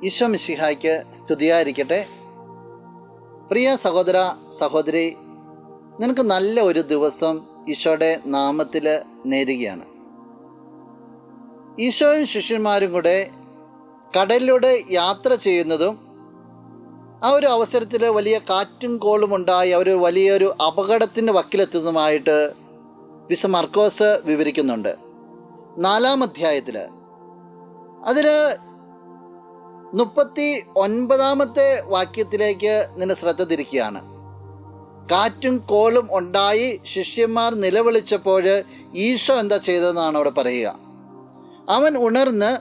ഈശോ മിശിഹായ്ക്ക് സ്തുതിയായിരിക്കട്ടെ. പ്രിയ സഹോദര സഹോദരി, നിനക്ക് നല്ല ഒരു ദിവസം ഈശോയുടെ നാമത്തിൽ നേരുകയാണ്. ഈശോയും ശിഷ്യന്മാരും കൂടെ കടലിലൂടെ യാത്ര ചെയ്യുന്നതും ആ ഒരു അവസരത്തിൽ വലിയ കാറ്റും കോളും ഉണ്ടായി അവർ വലിയൊരു അപകടത്തിൻ്റെ വക്കിലെത്തുന്നതുമായിട്ട് വിശുദ്ധ മർക്കോസ് വിവരിക്കുന്നുണ്ട്. 4-ാം അധ്യായത്തിൽ അതിൽ 39-ാമത്തെ വാക്യത്തിലേക്ക് നിന്റെ ശ്രദ്ധ തിരിക്കുകയാണ്. കാറ്റും കോളും ഉണ്ടായി ശിഷ്യന്മാർ നിലവിളിച്ചപ്പോൾ ഈശോ എന്താ ചെയ്തതെന്നാണ് അവിടെ പറയുക. അവൻ ഉണർന്ന്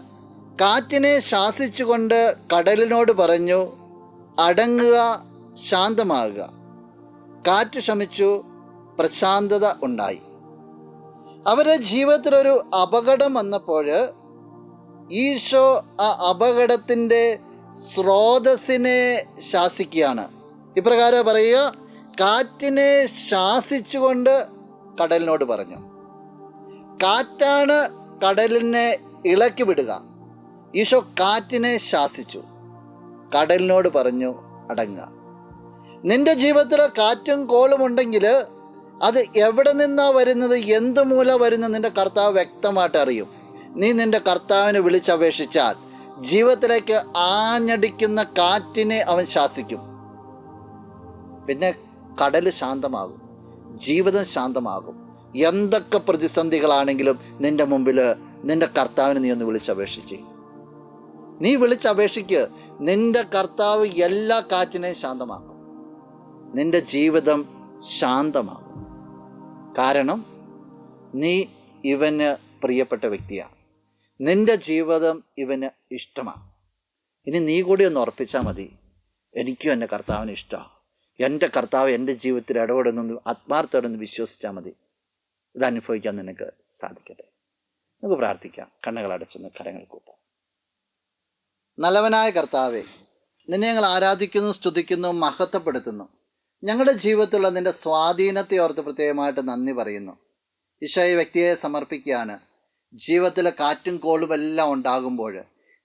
കാറ്റിനെ ശാസിച്ചുകൊണ്ട് കടലിനോട് പറഞ്ഞു, അടങ്ങുക, ശാന്തമാകുക. കാറ്റ് ശമിച്ചു, പ്രശാന്തത ഉണ്ടായി. അവരുടെ ജീവിതത്തിലൊരു അപകടം വന്നപ്പോൾ ഈശോ ആ അപകടത്തിൻ്റെ സ്രോതസ്സിനെ ശാസിക്കുകയാണ്. ഇപ്രകാരം പറയുക, കാറ്റിനെ ശാസിച്ചുകൊണ്ട് കടലിനോട് പറഞ്ഞു. കാറ്റാണ് കടലിനെ ഇളക്കി വിടുക. ഈശോ കാറ്റിനെ ശാസിച്ചു, കടലിനോട് പറഞ്ഞു, അടങ്ങുക. നിന്റെ ജീവിതത്തിൽ കാറ്റും കോളും ഉണ്ടെങ്കിൽ അത് എവിടെ നിന്നാണ് വരുന്നത്, എന്ത് മൂലം വരുന്നത് നിന്റെ കർത്താവ് വ്യക്തമായിട്ട് അറിയും. നീ നിന്റെ കർത്താവിനെ വിളിച്ചപേക്ഷിച്ചാൽ ജീവിതത്തിലേക്ക് ആഞ്ഞടിക്കുന്ന കാറ്റിനെ അവൻ ശാസിക്കും. പിന്നെ കടൽ ശാന്തമാകും, ജീവിതം ശാന്തമാകും. എന്തൊക്കെ പ്രതിസന്ധികളാണെങ്കിലും നിന്റെ മുമ്പിൽ നിന്റെ കർത്താവിനെ നീ ഒന്ന് വിളിച്ചപേക്ഷിച്ച്, നീ വിളിച്ചപേക്ഷിക്ക്. നിന്റെ കർത്താവ് എല്ലാ കാറ്റിനെയും ശാന്തമാക്കും. നിന്റെ ജീവിതം ശാന്തമാകും. കാരണം നീ ഇവന് പ്രിയപ്പെട്ട വ്യക്തിയാണ്. നിന്റെ ജീവിതം ഇവന് ഇഷ്ടമാണ്. ഇനി നീ കൂടി ഒന്ന് ഉറപ്പിച്ചാൽ മതി, എനിക്കും എൻ്റെ കർത്താവിന് ഇഷ്ടമാണ്, എൻ്റെ കർത്താവ് എൻ്റെ ജീവിതത്തിൽ ഇടപെടുന്നൊന്ന് ആത്മാർത്ഥത്തോടൊന്ന് വിശ്വസിച്ചാൽ മതി. ഇത് അനുഭവിക്കാൻ നിനക്ക് സാധിക്കട്ടെ. നമുക്ക് പ്രാർത്ഥിക്കാം. കണ്ണുകളടച്ചൊന്ന് കരങ്ങൾ കൂട്ടാം. നല്ലവനായ കർത്താവേ, നിന്നെ ഞങ്ങൾ ആരാധിക്കുന്നു, സ്തുതിക്കുന്നു, മഹത്വപ്പെടുത്തുന്നു. ഞങ്ങളുടെ ജീവിതത്തിലുള്ള നിൻ്റെ സ്വാധീനത്തെ ഓർത്ത് പ്രത്യേകമായിട്ട് നന്ദി പറയുന്നു. ഈശോയെ വ്യക്തിയെ സമർപ്പിക്കുകയാണ്. ജീവിതത്തിലെ കാറ്റും കോളും എല്ലാം ഉണ്ടാകുമ്പോൾ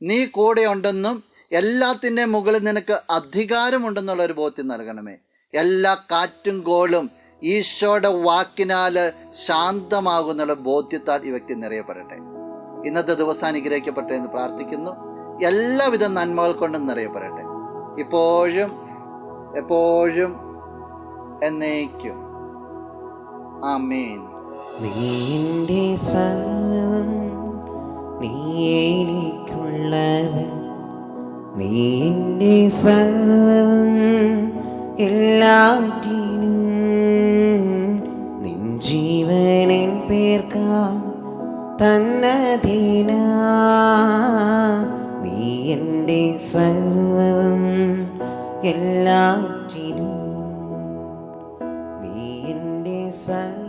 നീ കൂടെ ഉണ്ടെന്നും എല്ലാത്തിൻ്റെ മുകളിൽ നിനക്ക് അധികാരമുണ്ടെന്നുള്ളൊരു ബോധ്യം നൽകണമേ. എല്ലാ കാറ്റും കോളും ഈശോയുടെ വാക്കിനാൽ ശാന്തമാകുന്നുള്ള ബോധ്യത്താൽ ഈ വ്യക്തി നിറയപ്പെടട്ടെ. ഇന്നത്തെ ദിവസം അനുഗ്രഹിക്കപ്പെട്ടെ എന്ന് പ്രാർത്ഥിക്കുന്നു. എല്ലാവിധ നന്മകൾ കൊണ്ടും നിറയപ്പെടട്ടെ, ഇപ്പോഴും എപ്പോഴും എന്നേക്കും. ആമേൻ. നീന്റെ സർവ്വം, നീ എനിക്കുള്ളവൻ, നീന്റെ സർവ്വം എല്ലാറ്റിനും, നിൻ ജീവനിൻ പേർക്കാ തന്നതിനാ, നീ എൻ്റെ സർവ്വം എല്ലാറ്റിനും, നീ എൻ്റെ സർവ്വം